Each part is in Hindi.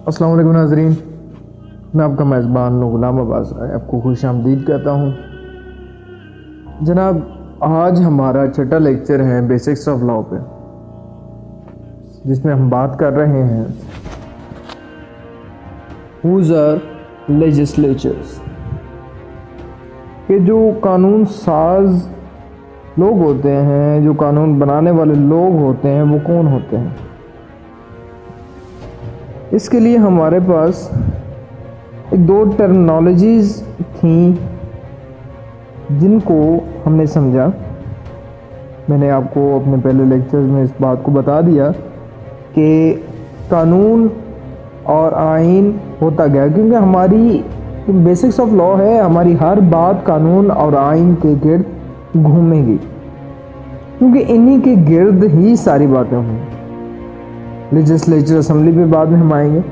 अस्सलाम वालेकुम नाज़रीन, मैं आपका मेज़बान गुलाम अब्बास राय आपको खुश आमदीद कहता हूँ। जनाब, आज हमारा छठा लेक्चर है बेसिक्स ऑफ लॉ पे, जिसमें हम बात कर रहे हैं हुज़ आर लेजिस्लेचर्स, कि जो कानून साज लोग होते हैं, जो कानून बनाने वाले लोग होते हैं, वो कौन होते हैं। इसके लिए हमारे पास एक दो टर्मिनोलॉजीज़ थी जिनको हमने समझा। मैंने आपको अपने पहले लेक्चर्स में इस बात को बता दिया कि कानून और आइन होता गया, क्योंकि हमारी बेसिक्स ऑफ लॉ है, हमारी हर बात कानून और आइन के गिर्द घूमेगी, क्योंकि इन्हीं के गिर्द ही सारी बातें होंगी। लेजिस्लेचर असेंबली पे बाद में हम आएंगे।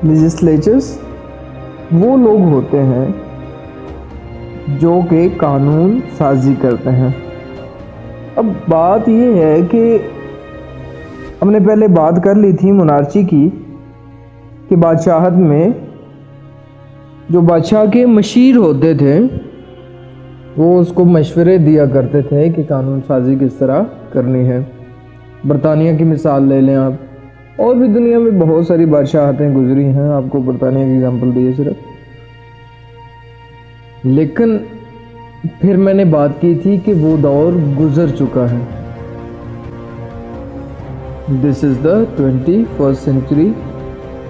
लेजिस्लेचर्स वो लोग होते हैं जो कि कानून साजी करते हैं। अब बात ये है कि हमने पहले बात कर ली थी मोनार्ची की, कि बादशाहत में जो बादशाह के मशीर होते थे वो उसको मशवरे दिया करते थे कि कानून साजी किस तरह करनी है। बरतानिया की मिसाल ले लें आप, और भी दुनिया में बहुत सारी बादशाहतें गुजरी हैं, आपको बरतानिया की एग्जांपल दी है सिर्फ। लेकिन फिर मैंने बात की थी कि वो दौर गुजर चुका है। This is the 21st century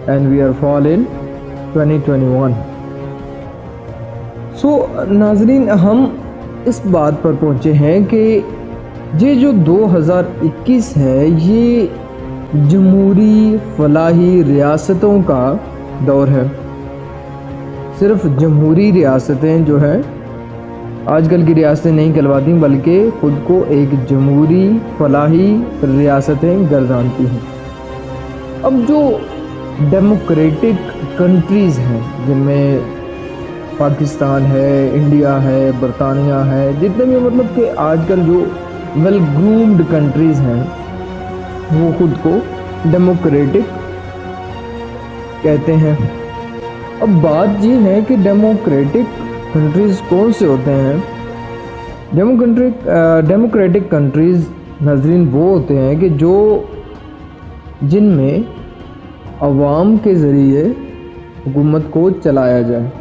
and we are fall in 2021। सो नाजरीन, हम इस बात पर पहुंचे हैं कि ये जो 2021 है, ये जमहूरी फलाही रियासतों का दौर है। सिर्फ जमहूरी रियासतें जो हैं, आजकल की रियासतें नहीं कहलवाती, बल्कि खुद को एक जमहूरी फलाही रियासतें गर्दानती हैं। अब जो डेमोक्रेटिक कंट्रीज़ हैं, जिनमें पाकिस्तान है, इंडिया है, बरतानिया है, जितने भी मतलब कि आजकल जो वेल ग्रूम्ड कंट्रीज़ हैं, वो खुद को डेमोक्रेटिक कहते हैं। अब बात ये है कि डेमोक्रेटिक कंट्रीज़ कौन से होते हैं। डेमोक्रेटिक कंट्रीज़ नाज़रीन वो होते हैं कि जो जिनमें अवाम के ज़रिए हुकूमत को चलाया जाए।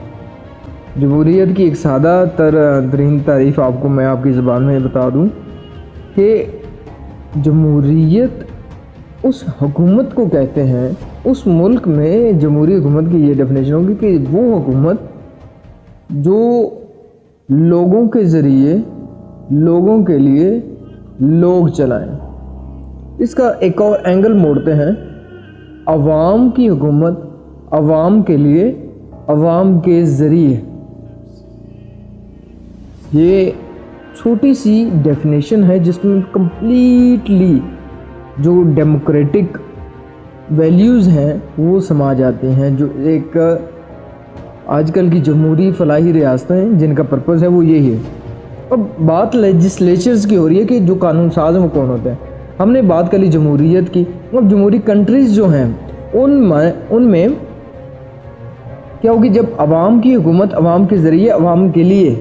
जमहूरियत की एक सादा तरीन तारीफ़ आपको मैं आपकी ज़बान में बता दूं कि जमहूरियत उस हुकूमत को कहते हैं, उस मुल्क में जमहूरी हुकूमत की ये डेफिनेशन होगी कि वो हुकूमत जो लोगों के ज़रिए लोगों के लिए लोग चलाएं। इसका एक और एंगल मोड़ते हैं, अवाम की हुकूमत अवाम के लिए अवाम के ज़रिए। ये छोटी सी डेफिनेशन है जिसमें कंप्लीटली जो डेमोक्रेटिक वैल्यूज़ हैं वो समा जाते हैं, जो एक आजकल की जमहूरी फलाही रियासतें हैं जिनका पर्पज़ है वो यही है। अब बात लेजिस्लेचर्स की हो रही है कि जो कानून साज हैं वो कौन होते हैं। हमने बात कर ली जमहूरियत की। अब जमहूरी कंट्रीज़ जो हैं उनमें क्या होगी, जब अवाम की हुकूमत अवाम के ज़रिए अवाम के लिए,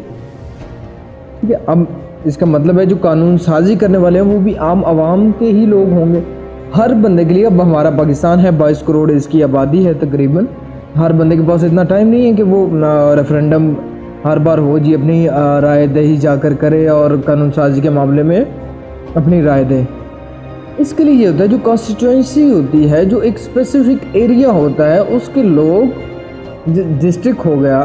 ठीक है। अब इसका मतलब है जो कानून साजी करने वाले हैं वो भी आम आवाम के ही लोग होंगे, हर बंदे के लिए। अब हमारा पाकिस्तान है, 22 करोड़ इसकी आबादी है तकरीबन। हर बंदे के पास इतना टाइम नहीं है कि वो रेफरेंडम हर बार हो जी अपनी राय दही जाकर करे और कानून साजी के मामले में अपनी राय दे। इसके लिए ये होता है, जो कॉन्स्टिट्यूंसी होती है, जो एक स्पेसिफिक एरिया होता है, उसके लोग, डिस्ट्रिक्ट हो गया,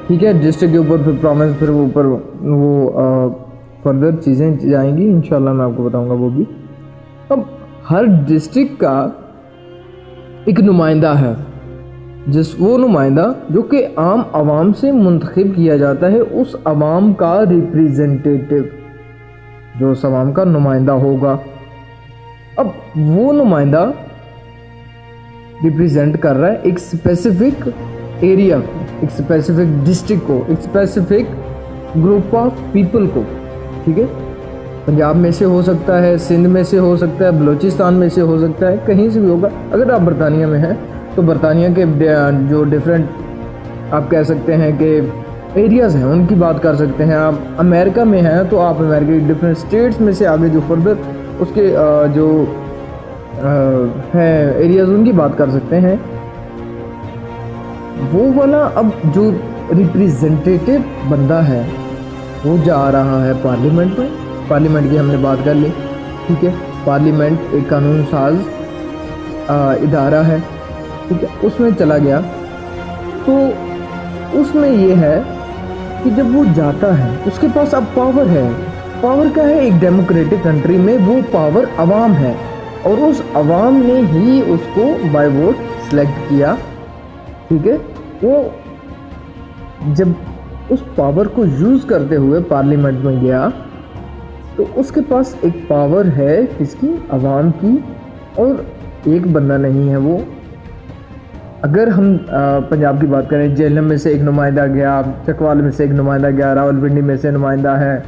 ठीक है, डिस्ट्रिक्ट के ऊपर फिर प्रोविंस, फिर वो ऊपर वो फर्दर चीज़ें जाएंगी, इंशाल्लाह मैं आपको बताऊंगा वो भी। अब हर डिस्ट्रिक्ट का एक नुमाइंदा है, वो नुमाइंदा जो कि आम आवाम से मुंतखब किया जाता है, उस आवाम का रिप्रेजेंटेटिव, जो उस आवाम का नुमाइंदा होगा। अब वो नुमाइंदा रिप्रेजेंट कर रहा है एक स्पेसिफिक एरिया को, एक स्पेसिफिक डिस्ट्रिक्ट को, एक स्पेसिफिक ग्रुप ऑफ पीपल को, ठीक है। पंजाब में से हो सकता है, सिंध में से हो सकता है, बलूचिस्तान में से हो सकता है, कहीं से भी होगा। अगर आप बरतानिया में हैं तो बरतानिया के जो डिफरेंट आप कह सकते हैं कि एरियाज़ हैं उनकी बात कर सकते हैं। आप अमेरिका में हैं तो आप अमेरिका के डिफरेंट स्टेट्स में से आगे जो फर्दर उसके जो है एरियाज़ उनकी बात कर सकते हैं। वो वाला अब जो रिप्रेजेंटेटिव बंदा है वो जा रहा है पार्लियामेंट में। पार्लियामेंट की हमने बात कर ली, ठीक है। पार्लियामेंट एक कानून साज इदारा है, ठीक है। उसमें चला गया तो उसमें ये है कि जब वो जाता है उसके पास अब पावर है। पावर का है, एक डेमोक्रेटिक कंट्री में वो पावर अवाम है और उस अवाम ने ही उसको बाय वोट सेलेक्ट किया, ठीक है। वो जब उस पावर को यूज़ करते हुए पार्लियामेंट में गया तो उसके पास एक पावर है किसकी, अवाम की, और एक बंदा नहीं है वो। अगर हम पंजाब की बात करें, जेहलम में से एक नुमाइंदा गया, चकवाल में से एक नुमाइंदा गया, रावलपिंडी में से नुमाइंदा है,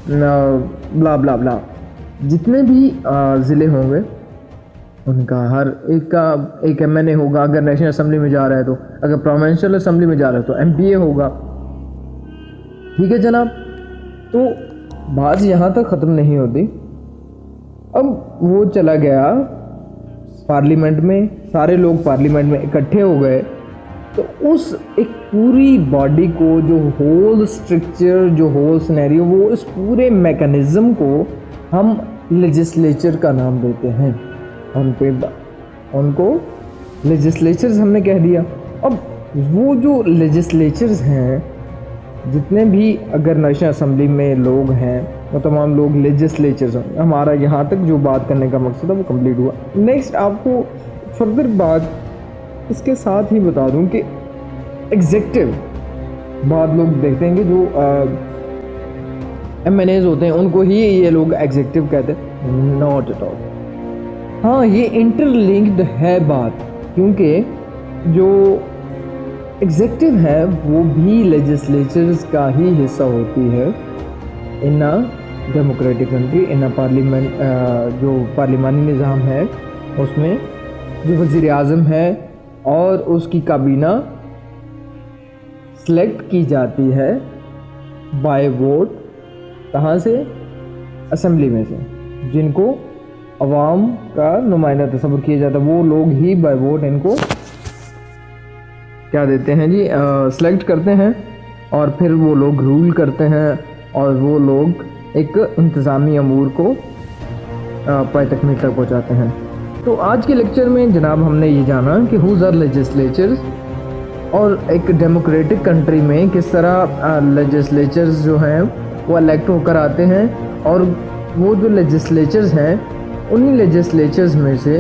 ब्ला ब्ला ब्ला, जितने भी ज़िले होंगे उनका हर एक का एक MNA होगा। अगर नेशनल असम्बली में जा रहा है तो, अगर प्रोविंशियल असम्बली में जा रहा है तो MPA होगा, ठीक है जनाब। तो बात यहाँ तक ख़त्म नहीं होती। अब वो चला गया पार्लियामेंट में, सारे लोग पार्लियामेंट में इकट्ठे हो गए तो उस एक पूरी बॉडी को, जो होल स्ट्रक्चर, जो होल सिनेरियो, वो इस पूरे मैकेनिज़्म को हम लेजिस्लेचर का नाम देते हैं। उनको लेजिस्लेचर्स हमने कह दिया। अब वो जो लेजिस्लेचर्स हैं, जितने भी अगर नेशनल असम्बली में लोग हैं वो तमाम लोग लेजिस्लेचर्स हैं। हमारा यहाँ तक जो बात करने का मकसद है वो कंप्लीट हुआ। नेक्स्ट आपको फर्दर बात इसके साथ ही बता दूं कि एग्जेक्टिव, बहुत लोग देखते हैं कि जो MNAs होते हैं उनको ही ये लोग एग्जेक्टिव कहते हैं। Not at all. हाँ, ये इंटरलिंक्ड है बात, क्योंकि जो एग्जेक्टिव है वो भी लेजिस्लेचर्स का ही हिस्सा होती है in democratic country. In parliament जो पार्लिमानी निज़ाम है उसमें जो वज़ीर आज़म है और उसकी काबीना सेलेक्ट की जाती है बाय वोट। कहाँ से? असम्बली में से, जिनको अवाम का नुमाइंदा तस्वुर किया जाता है, वो लोग ही बाय वोट इनको क्या देते हैं जी, सेलेक्ट करते हैं और फिर वो लोग रूल करते हैं और वो लोग एक इंतज़ामी अमूर को पाए तकमील तक पहुँचाते हैं। तो आज के लेक्चर में जनाब हमने ये जाना कि हुज़ आर लेजिस्लेचर्स और एक डेमोक्रेटिक कंट्री में किस तरह लेजिस्लेचर्स जो हैं वो इलेक्ट होकर आते हैं, और वो जो लेजिस्लेचर्स हैं उन्हीं लेजिस्लेचर्स में से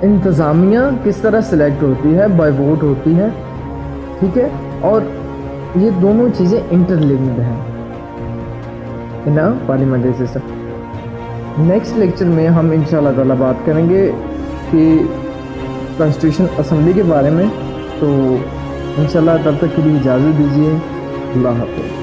इंतज़ामिया किस तरह सेलेक्ट होती है, बाय वोट होती है, ठीक है। और ये दोनों चीज़ें इंटरलिंक्ड हैं इन पार्लियामेंट्री सिस्टम। नेक्स्ट लेक्चर में हम इंशाल्लाह ताला बात करेंगे कि कॉन्स्टिट्यूशन असम्बली के बारे में। तो इंशाल्लाह तब तक के लिए इजाज़त दीजिए। अल्लाह हाफ़िज़।